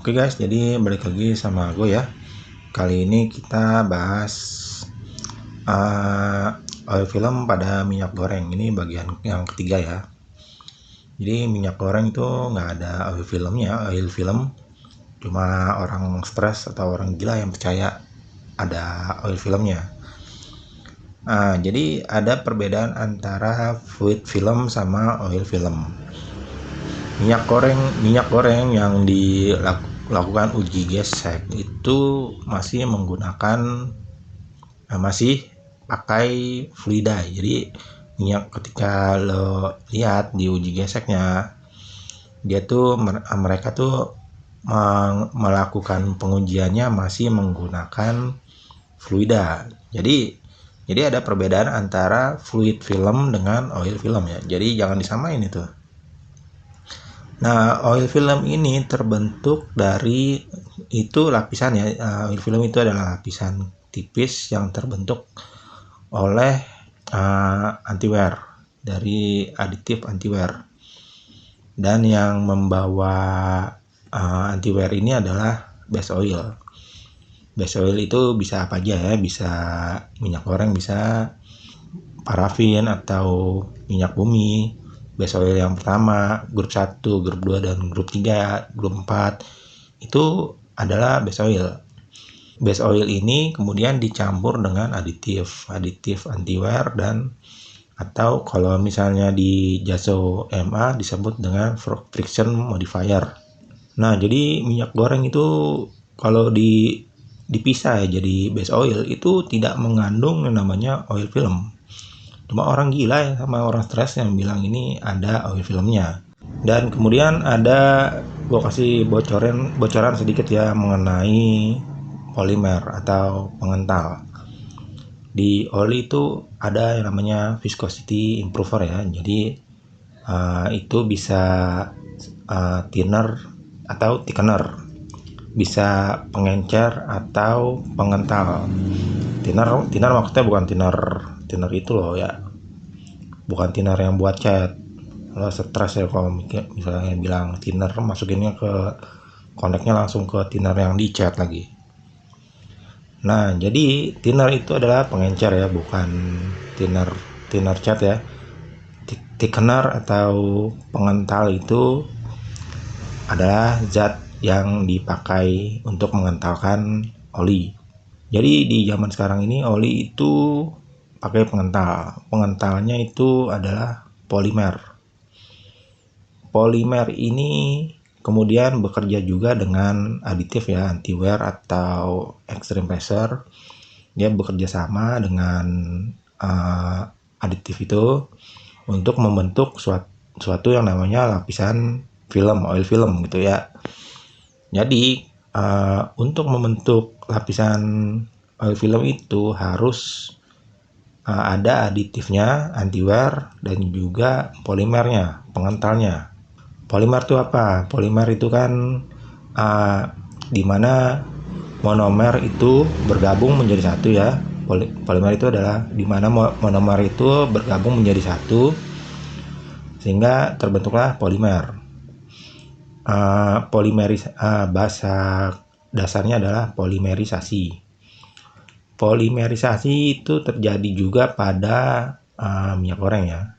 Oke guys, jadi balik lagi sama gue ya. Kali ini kita bahas oil film pada minyak goreng. Ini bagian yang ketiga ya. Jadi minyak goreng itu nggak ada oil filmnya. Oil film cuma orang stres atau orang gila yang percaya ada oil filmnya. Jadi ada perbedaan antara fluid film sama oil film. Minyak goreng yang dilakukan uji gesek itu masih menggunakan masih pakai fluida. Jadi minyak ketika lo lihat di uji geseknya, dia tuh mereka tuh melakukan pengujiannya masih menggunakan fluida. Jadi ada perbedaan antara fluid film dengan oil film ya. Jadi jangan disamain itu. Nah, oil film ini terbentuk dari itu lapisan ya. Oil film itu adalah lapisan tipis yang terbentuk oleh antiwear, dari aditif antiwear. Dan yang membawa antiwear ini adalah base oil. Base oil itu bisa apa aja ya, bisa minyak goreng, bisa parafin atau minyak bumi. Base oil yang pertama, grup 1, grup 2, dan grup 3, grup 4 itu adalah base oil. Base oil ini kemudian dicampur dengan aditif antiwear dan atau kalau misalnya di JASO MA disebut dengan friction modifier. Nah, jadi minyak goreng itu kalau dipisah ya jadi base oil itu tidak mengandung yang namanya oil film. Cuma orang gila ya sama orang stres yang bilang ini ada oil filmnya. Dan kemudian ada, gue kasih bocoran sedikit ya mengenai polimer atau pengental. Di oli itu ada yang namanya viscosity improver ya. Jadi itu bisa thinner atau thickener, bisa pengencer atau pengental. Thinner maksudnya bukan thinner itu loh ya, bukan thinner yang buat cat. Lo stres ya kalau misalnya bilang thinner, masukinnya ke koneknya langsung ke thinner yang di cat lagi. Nah, jadi thinner itu adalah pengencer ya, bukan thinner cat ya. Thickener atau pengental itu adalah zat yang dipakai untuk mengentalkan oli. Jadi di zaman sekarang ini oli itu pakai pengental. Pengentalnya itu adalah polimer. Polimer ini kemudian bekerja juga dengan aditif ya, antiwear atau extreme pressure. Dia bekerja sama dengan aditif itu untuk membentuk suatu yang namanya lapisan film, oil film gitu ya. Jadi untuk membentuk lapisan oil film itu harus ada aditifnya, antiwear, dan juga polimernya, pengentalnya. Polimer itu apa? Polimer itu kan di mana monomer itu bergabung menjadi satu ya. Polimer itu adalah di mana monomer itu bergabung menjadi satu sehingga terbentuklah polimer. Bahasa dasarnya adalah polimerisasi. Polimerisasi itu terjadi juga pada minyak goreng ya.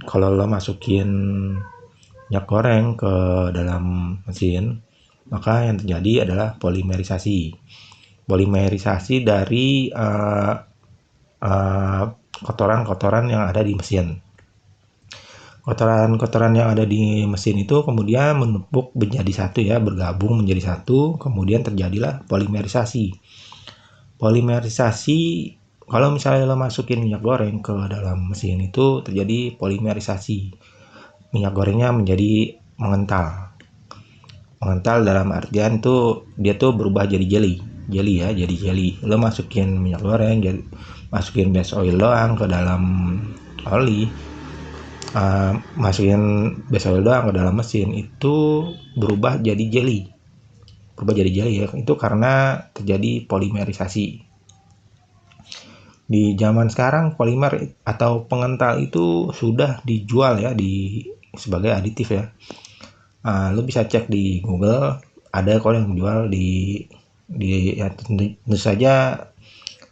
Kalau lo masukin minyak goreng ke dalam mesin, maka yang terjadi adalah polimerisasi. Polimerisasi dari kotoran-kotoran yang ada di mesin. Kotoran-kotoran yang ada di mesin itu kemudian menumpuk menjadi satu ya, bergabung menjadi satu, kemudian terjadilah polimerisasi. Polimerisasi, kalau misalnya lo masukin minyak goreng ke dalam mesin itu terjadi polimerisasi. Minyak gorengnya menjadi mengental. Mengental dalam artian tuh dia tuh berubah jadi jelly ya, jadi jelly. Lo masukin minyak goreng, masukin base oil doang ke dalam oli, masukin base oil doang ke dalam mesin, itu berubah jadi jelly ya. Itu karena terjadi polimerisasi. Di zaman sekarang polimer atau pengental itu sudah dijual ya sebagai aditif ya. Lo bisa cek di Google, ada kok yang jual di ya tentu saja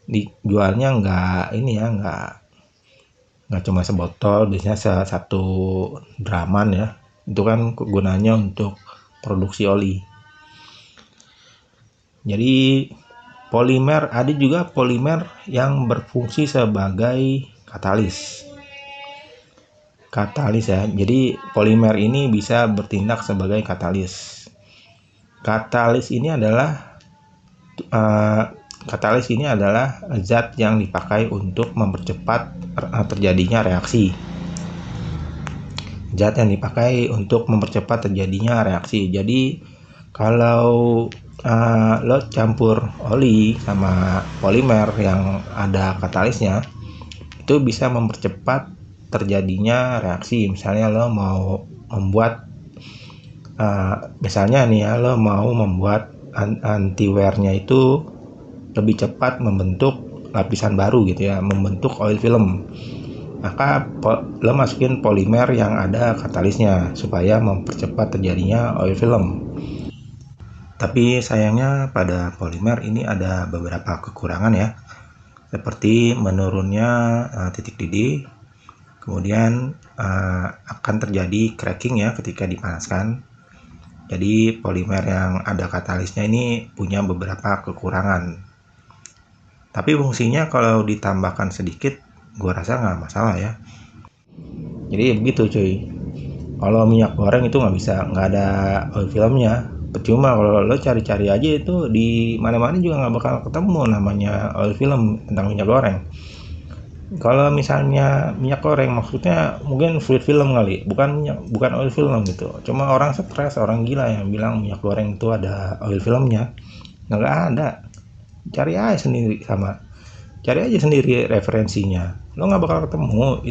dijualnya nggak ini ya, nggak cuma sebotol, biasanya satu draman ya, itu kan gunanya untuk produksi oli. Jadi polimer, ada juga polimer yang berfungsi sebagai katalis ya. Jadi polimer ini bisa bertindak sebagai katalis. Katalis ini adalah zat yang dipakai untuk mempercepat terjadinya reaksi. Jadi kalau lo campur oli sama polimer yang ada katalisnya, itu bisa mempercepat terjadinya reaksi. Misalnya lo mau membuat misalnya nih ya, lo mau membuat antiwear-nya itu lebih cepat membentuk lapisan baru gitu ya, membentuk oil film, maka lo masukin polimer yang ada katalisnya supaya mempercepat terjadinya oil film. Tapi sayangnya pada polimer ini ada beberapa kekurangan ya, seperti menurunnya titik didih, kemudian akan terjadi cracking ya ketika dipanaskan. Jadi polimer yang ada katalisnya ini punya beberapa kekurangan. Tapi fungsinya kalau ditambahkan sedikit, gue rasa nggak masalah ya. Jadi begitu cuy. Kalau minyak goreng itu nggak ada oil filmnya. Percuma kalau lo cari-cari aja itu di mana-mana juga nggak bakal ketemu namanya oil film tentang minyak goreng. Kalau misalnya minyak goreng maksudnya mungkin fluid film kali, bukan oil film gitu. Cuma orang stres, orang gila yang bilang minyak goreng itu ada oil filmnya. Nggak ada. Cari aja sendiri referensinya. Lo nggak bakal ketemu.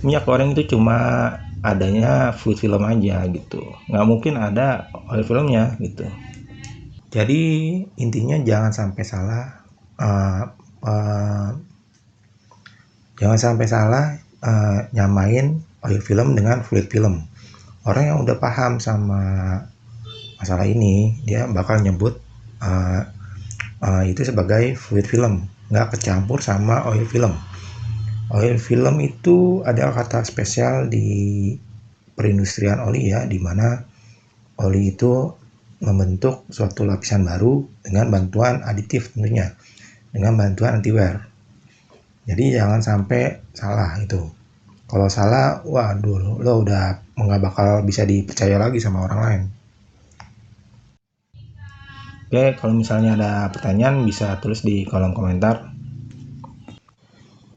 Minyak goreng itu cuma adanya fluid film aja gitu. Nggak mungkin ada oil filmnya gitu. Jadi intinya jangan sampai salah nyamain oil film dengan fluid film. Orang yang udah paham sama masalah ini, dia bakal nyebut itu sebagai fluid film, nggak kecampur sama oil film. Oil film itu adalah kata spesial di perindustrian oli ya, dimana oli itu membentuk suatu lapisan baru dengan bantuan aditif tentunya, dengan bantuan antiwear. Jadi jangan sampai salah itu. Kalau salah, waduh, lo udah nggak bakal bisa dipercaya lagi sama orang lain. Oke, kalau misalnya ada pertanyaan bisa tulis di kolom komentar.